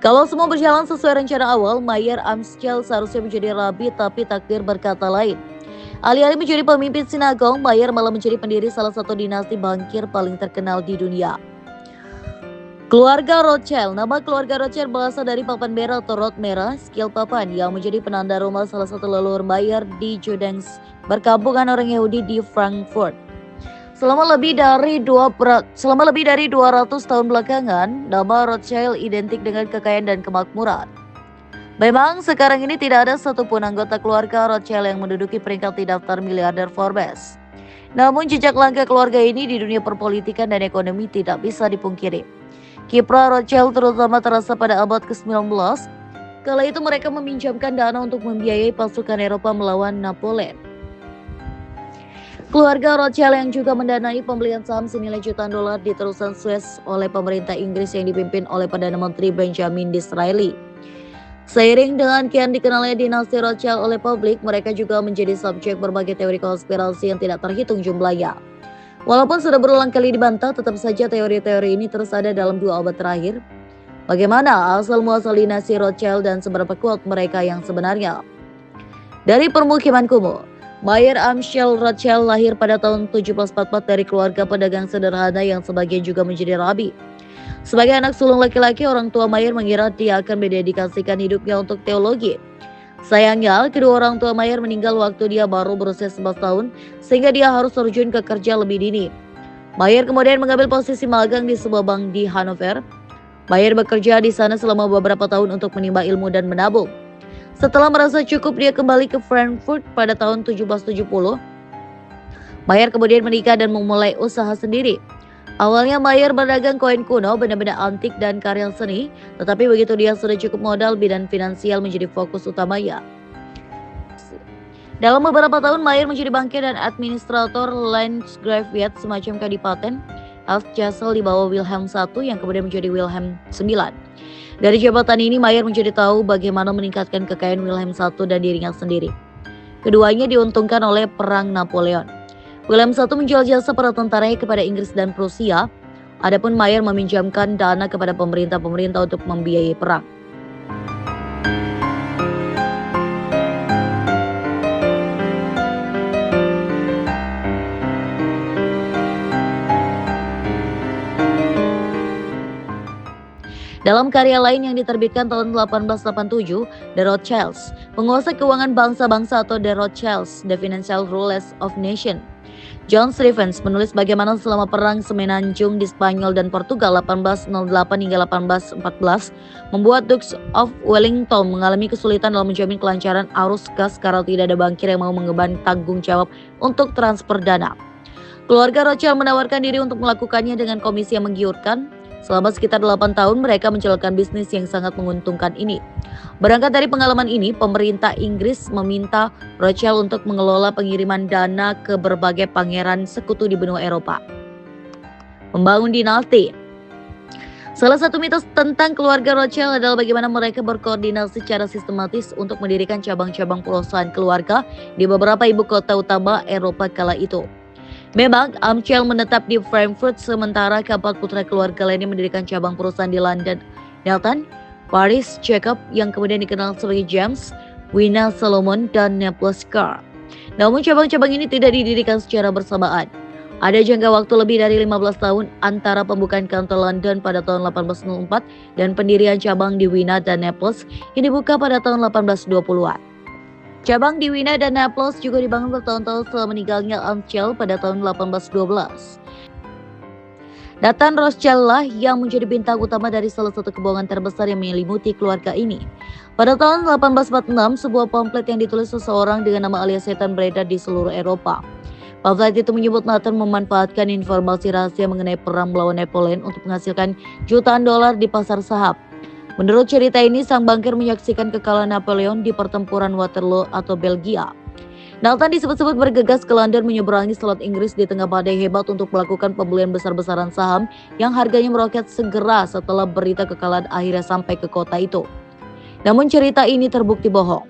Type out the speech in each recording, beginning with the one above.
Kalau semua berjalan sesuai rencana awal, Mayer Amschel seharusnya menjadi rabi, tapi takdir berkata lain. Alih-alih menjadi pemimpin sinagog, Mayer malah menjadi pendiri salah satu dinasti bankir paling terkenal di dunia. Keluarga Rothschild. Nama keluarga Rothschild berasal dari papan merah atau rot merah, skill papan yang menjadi penanda rumah salah satu leluhur Mayer di Judenz, berkampungan orang Yahudi di Frankfurt. Selama lebih dari 200 tahun belakangan, nama Rothschild identik dengan kekayaan dan kemakmuran. Memang sekarang ini tidak ada satupun anggota keluarga Rothschild yang menduduki peringkat di daftar miliarder Forbes. Namun jejak langkah keluarga ini di dunia perpolitikan dan ekonomi tidak bisa dipungkiri. Kiprah Rothschild terutama terasa pada abad ke-19. Kala itu mereka meminjamkan dana untuk membiayai pasukan Eropa melawan Napoleon. Keluarga Rothschild yang juga mendanai pembelian saham senilai jutaan dolar di terusan Suez oleh pemerintah Inggris yang dipimpin oleh Perdana Menteri Benjamin Disraeli. Seiring dengan kian dikenalnya dinasti Rothschild oleh publik, mereka juga menjadi subjek berbagai teori konspirasi yang tidak terhitung jumlahnya. Walaupun sudah berulang kali dibantah, tetap saja teori-teori ini terus ada dalam 2 abad terakhir. Bagaimana asal-muasal dinasti Rothschild dan seberapa kuat mereka yang sebenarnya? Dari permukiman kumuh, Mayer Amschel Rothschild lahir pada tahun 1744 dari keluarga pedagang sederhana yang sebagian juga menjadi rabi. Sebagai anak sulung laki-laki, orang tua Mayer mengira dia akan mendedikasikan hidupnya untuk teologi. Sayangnya, kedua orang tua Mayer meninggal waktu dia baru berusia 11 tahun, sehingga dia harus terjun ke kerja lebih dini. Mayer kemudian mengambil posisi magang di sebuah bank di Hanover. Mayer bekerja di sana selama beberapa tahun untuk menimba ilmu dan menabung. Setelah merasa cukup, dia kembali ke Frankfurt pada tahun 1770. Mayer kemudian menikah dan memulai usaha sendiri. Awalnya Mayer berdagang koin kuno, benda-benda antik, dan karya seni, tetapi begitu dia sudah cukup modal, bidang finansial menjadi fokus utamanya. Dalam beberapa tahun, Mayer menjadi bankir dan administrator Landgraviate, semacam kadipaten Alsace di bawah Wilhelm I yang kemudian menjadi Wilhelm IX. Dari jabatan ini, Mayer menjadi tahu bagaimana meningkatkan kekayaan Wilhelm I dan dirinya sendiri. Keduanya diuntungkan oleh Perang Napoleon. Wilhelm I menjual jasa para tentaranya kepada Inggris dan Prusia, adapun Mayer meminjamkan dana kepada pemerintah-pemerintah untuk membiayai perang. Dalam karya lain yang diterbitkan tahun 1887, The Rothschilds, penguasa keuangan bangsa-bangsa atau The Rothschilds, The Financial Rulers of Nation. John Stephens menulis bagaimana selama perang semenanjung di Spanyol dan Portugal 1808 hingga 1814 membuat Dukes of Wellington mengalami kesulitan dalam menjamin kelancaran arus gas karena tidak ada bankir yang mau mengemban tanggung jawab untuk transfer dana. Keluarga Rothschild menawarkan diri untuk melakukannya dengan komisi yang menggiurkan. Selama sekitar 8 tahun mereka menjalankan bisnis yang sangat menguntungkan ini. Berangkat dari pengalaman ini, pemerintah Inggris meminta Rothschild untuk mengelola pengiriman dana ke berbagai pangeran sekutu di benua Eropa. Membangun dinasti. Salah satu mitos tentang keluarga Rothschild adalah bagaimana mereka berkoordinasi secara sistematis untuk mendirikan cabang-cabang perusahaan keluarga di beberapa ibu kota utama Eropa kala itu. Memang, Amschel menetap di Frankfurt sementara keempat putra keluarga lainnya mendirikan cabang perusahaan di London, Nathan, Paris, Jacob yang kemudian dikenal sebagai James, Wina, Solomon, dan Naples Carr. Namun cabang-cabang ini tidak didirikan secara bersamaan. Ada jangka waktu lebih dari 15 tahun antara pembukaan kantor London pada tahun 1804 dan pendirian cabang di Wina dan Naples yang dibuka pada tahun 1820-an. Cabang di Wina dan Naples juga dibangun bertahun-tahun setelah meninggalnya Amschel pada tahun 1812. Nathan Rothschild lah yang menjadi bintang utama dari salah satu kebohongan terbesar yang menyelimuti keluarga ini. Pada tahun 1846, sebuah pamflet yang ditulis seseorang dengan nama alias setan beredar di seluruh Eropa. Pamflet itu menyebut Nathan memanfaatkan informasi rahasia mengenai perang melawan Napoleon untuk menghasilkan jutaan dolar di pasar saham. Menurut cerita ini, sang bankir menyaksikan kekalahan Napoleon di pertempuran Waterloo atau Belgia. Nathan disebut-sebut bergegas ke London menyeberangi Selat Inggris di tengah badai hebat untuk melakukan pembelian besar-besaran saham yang harganya meroket segera setelah berita kekalahan akhirnya sampai ke kota itu. Namun cerita ini terbukti bohong.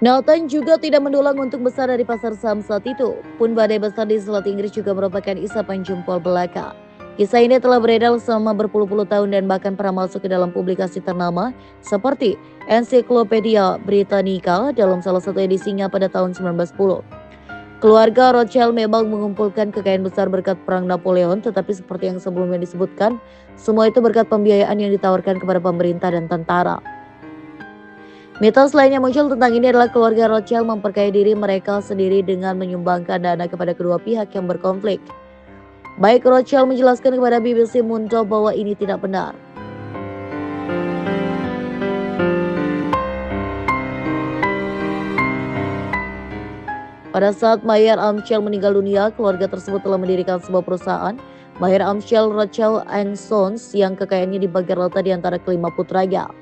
Nathan juga tidak mendulang untung besar dari pasar saham saat itu. Pun badai besar di Selat Inggris juga merupakan isapan jempol belaka. Kisah ini telah beredar selama berpuluh-puluh tahun dan bahkan pernah masuk ke dalam publikasi ternama seperti Encyclopedia Britannica dalam salah satu edisinya pada tahun 1910. Keluarga Rothschild memang mengumpulkan kekayaan besar berkat Perang Napoleon, tetapi seperti yang sebelumnya disebutkan, semua itu berkat pembiayaan yang ditawarkan kepada pemerintah dan tentara. Mitos lain yang muncul tentang ini adalah keluarga Rothschild memperkaya diri mereka sendiri dengan menyumbangkan dana kepada kedua pihak yang berkonflik. Baik Rothschild menjelaskan kepada BBC Mundo bahwa ini tidak benar. Pada saat Mayer Amschel meninggal dunia, keluarga tersebut telah mendirikan sebuah perusahaan, Mayer Amschel Rothschild and Sons, yang kekayaannya dibagi rata di antara kelima putranya.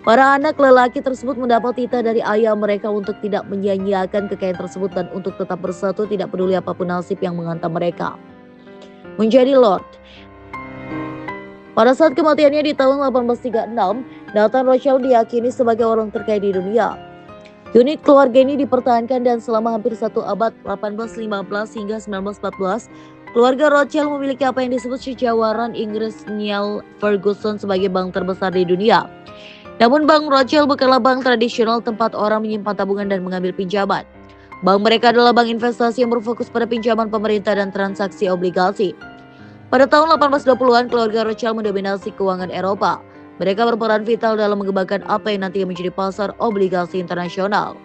Para anak lelaki tersebut mendapat titah dari ayah mereka untuk tidak menyia-nyiakan kekayaan tersebut dan untuk tetap bersatu tidak peduli apapun nasib yang menghantam mereka. Menjadi Lord. Pada saat kematiannya di tahun 1836, Nathan Rothschild diyakini sebagai orang terkaya di dunia. Unit keluarga ini dipertahankan dan selama hampir satu abad 1815 hingga 1914, keluarga Rothschild memiliki apa yang disebut sejawaran Inggris Niall Ferguson sebagai bank terbesar di dunia. Namun Bank Rothschild bukanlah bank tradisional tempat orang menyimpan tabungan dan mengambil pinjaman. Bank mereka adalah bank investasi yang berfokus pada pinjaman pemerintah dan transaksi obligasi. Pada tahun 1820-an, keluarga Rothschild mendominasi keuangan Eropa. Mereka berperan vital dalam mengembangkan apa yang nantinya menjadi pasar obligasi internasional.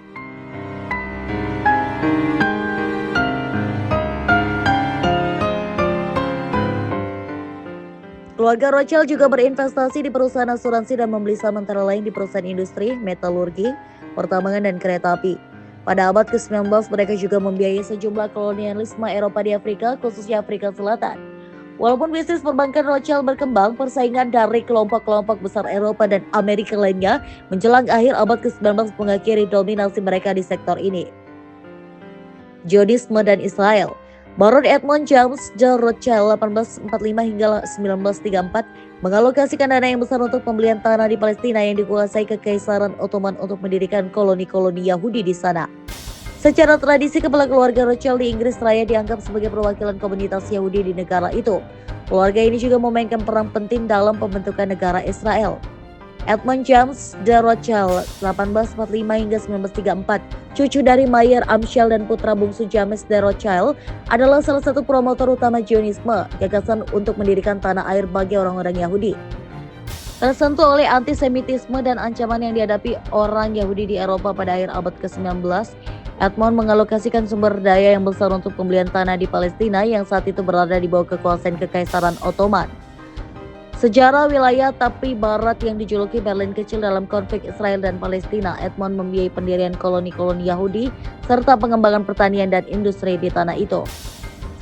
Keluarga Rothschild juga berinvestasi di perusahaan asuransi dan membeli saham antara lain di perusahaan industri, metalurgi, pertambangan, dan kereta api. Pada abad ke-19, mereka juga membiayai sejumlah kolonialisme Eropa di Afrika, khususnya Afrika Selatan. Walaupun bisnis perbankan Rothschild berkembang, persaingan dari kelompok-kelompok besar Eropa dan Amerika lainnya menjelang akhir abad ke-19 mengakhiri dominasi mereka di sektor ini. Zionisme dan Israel. Baron Edmund James de Rothschild 1845 hingga 1934 mengalokasikan dana yang besar untuk pembelian tanah di Palestina yang dikuasai Kekaisaran Ottoman untuk mendirikan koloni-koloni Yahudi di sana. Secara tradisi, kepala keluarga Rothschild di Inggris Raya dianggap sebagai perwakilan komunitas Yahudi di negara itu. Keluarga ini juga memainkan peran penting dalam pembentukan negara Israel. Edmund James de Rothschild 1845 hingga 1934, cucu dari Mayer Amschel dan putra bungsu James de Rothschild, adalah salah satu promotor utama Zionisme, gagasan untuk mendirikan tanah air bagi orang-orang Yahudi. Tersentuh oleh antisemitisme dan ancaman yang dihadapi orang Yahudi di Eropa pada akhir abad ke-19, Edmund mengalokasikan sumber daya yang besar untuk pembelian tanah di Palestina yang saat itu berada di bawah kekuasaan Kekaisaran Ottoman. Sejarah wilayah Tapi Barat yang dijuluki Berlin Kecil dalam konflik Israel dan Palestina, Edmund membiayai pendirian koloni-koloni Yahudi serta pengembangan pertanian dan industri di tanah itu.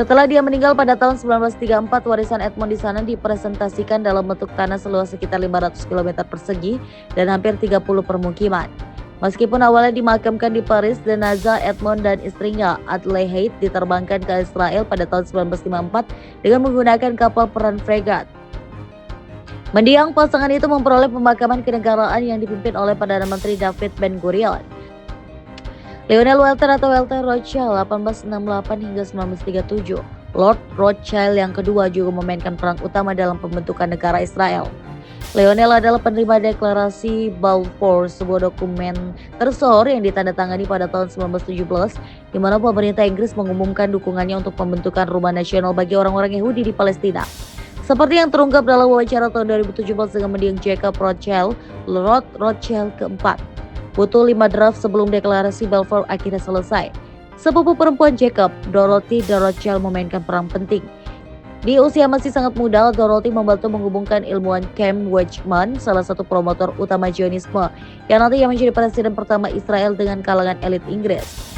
Setelah dia meninggal pada tahun 1934, warisan Edmund di sana dipresentasikan dalam bentuk tanah seluas sekitar 500 km persegi dan hampir 30 permukiman. Meskipun awalnya dimakamkan di Paris, jenazah Edmund dan istrinya Adelaide diterbangkan ke Israel pada tahun 1954 dengan menggunakan kapal perang fregat. Mendiang pasangan itu memperoleh pemakaman kenegaraan yang dipimpin oleh Perdana Menteri David Ben-Gurion. Lionel Walter atau Walter Rothschild 1868 hingga 1937. Lord Rothschild yang kedua juga memainkan peran utama dalam pembentukan negara Israel. Lionel adalah penerima deklarasi Balfour, sebuah dokumen tersohor yang ditandatangani pada tahun 1917, di mana pemerintah Inggris mengumumkan dukungannya untuk pembentukan rumah nasional bagi orang-orang Yahudi di Palestina. Seperti yang terungkap dalam wawancara tahun 2017 dengan mendiang Jacob Rothschild, Lord Rothschild keempat. Butuh 5 draft sebelum deklarasi Balfour akhirnya selesai. Sepupu perempuan Jacob, Dorothy de Rothschild memainkan peran penting. Di usia masih sangat muda, Dorothy membantu menghubungkan ilmuwan Chaim Weizmann, salah satu promotor utama Zionisme, yang nantinya menjadi presiden pertama Israel dengan kalangan elit Inggris.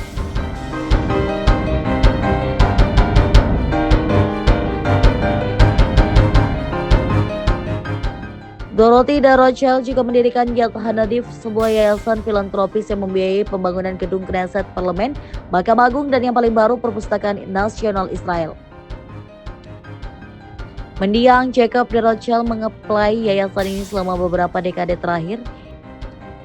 Dorothy de Rothschild juga mendirikan Yad Hanadif, sebuah yayasan filantropis yang membiayai pembangunan gedung Knesset, Parlemen, Mahkamah Agung, dan yang paling baru Perpustakaan Nasional Israel. Mendiang Jacob de Rothschild mengeplai yayasan ini selama beberapa dekade terakhir.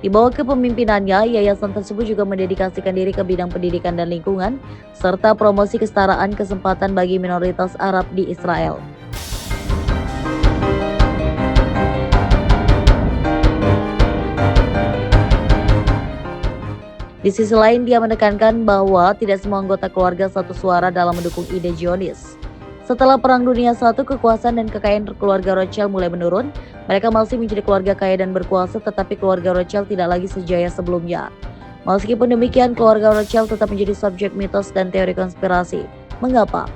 Di bawah kepemimpinannya, yayasan tersebut juga mendedikasikan diri ke bidang pendidikan dan lingkungan, serta promosi kesetaraan kesempatan bagi minoritas Arab di Israel. Di sisi lain, dia menekankan bahwa tidak semua anggota keluarga satu suara dalam mendukung ide Zionis. Setelah Perang Dunia I, kekuasaan dan kekayaan keluarga Rothschild mulai menurun. Mereka masih menjadi keluarga kaya dan berkuasa, tetapi keluarga Rothschild tidak lagi sejaya sebelumnya. Meskipun demikian, keluarga Rothschild tetap menjadi subjek mitos dan teori konspirasi. Mengapa?